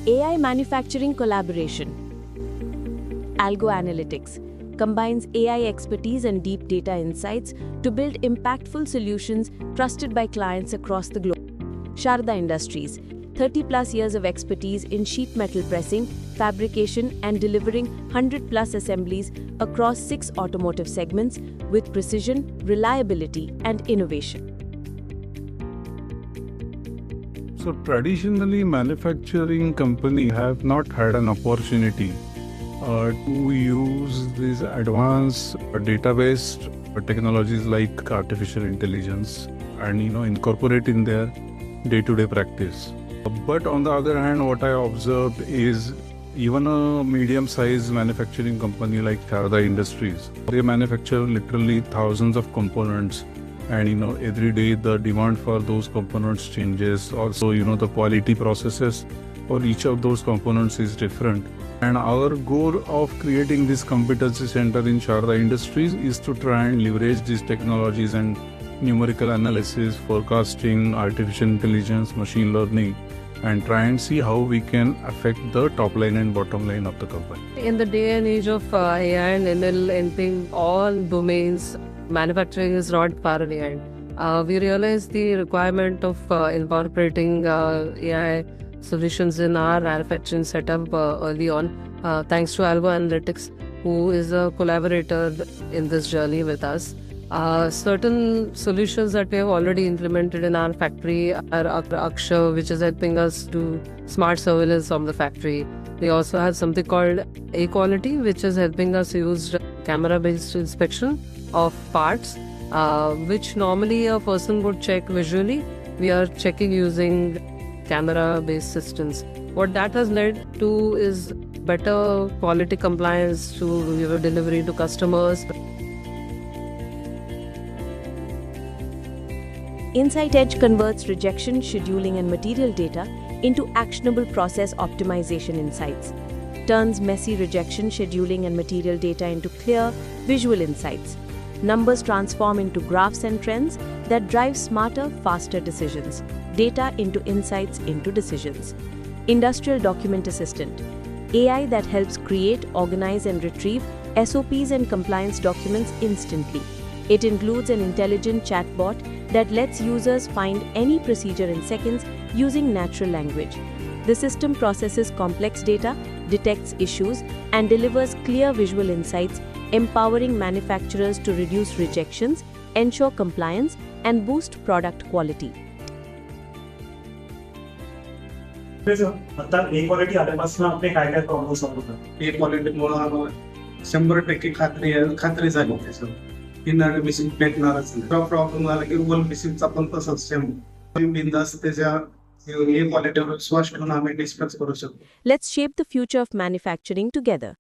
AI manufacturing collaboration. Algo Analytics combines AI expertise and deep data insights to build impactful solutions trusted by clients across the globe. Sharda Industries, 30+ years of expertise in sheet metal pressing, fabrication and delivering 100+ assemblies across 6 automotive segments with precision, reliability and innovation. So traditionally, manufacturing companies have not had an opportunity to use these advanced database technologies like artificial intelligence and incorporate in their day-to-day practice. But on the other hand, what I observed is even a medium-sized manufacturing company like Sharda Industries, they manufacture literally thousands of components. And every day the demand for those components changes. Also, the quality processes for each of those components is different. And our goal of creating this competency center in Sharda Industries is to try and leverage these technologies and numerical analysis, forecasting, artificial intelligence, machine learning, and try and see how we can affect the top line and bottom line of the company. In the day and age of AI and ML entering all domains, manufacturing is not far behind. We realized the requirement of incorporating AI solutions in our manufacturing setup early on, thanks to Algo Analytics, who is a collaborator in this journey with us. Certain solutions that we have already implemented in our factory are Aksha, which is helping us do smart surveillance of the factory. We also have something called A-Quality, which is helping us use camera-based inspection of parts, which normally a person would check visually. We are checking using camera-based systems. What that has led to is better quality compliance to your delivery to customers. Insight Edge converts rejection, scheduling and material data into actionable process optimization insights, turns messy rejection, scheduling and material data into clear, visual insights. Numbers transform into graphs and trends that drive smarter, faster decisions. Data into insights into decisions. Industrial Document Assistant, AI that helps create, organize and retrieve SOPs and compliance documents instantly. It includes an intelligent chatbot that lets users find any procedure in seconds using natural language. The system processes complex data, detects issues, and delivers clear visual insights, empowering manufacturers to reduce rejections, ensure compliance, and boost product quality. आता A-Quality आल्यापासून आपले काय काय problem solve होतात? A-Qualityमुळे 100% खात्री झाली त्याचं. Inner missing भेटणारच नाही. प्रॉब्लेम आला की वल मिसिंगचा पण तसंच सेम. बिंदास त्याच्या A-Qualityवर विश्वास ठेवून आम्ही डिस्कस करू शकतो. Let's shape the future of manufacturing together.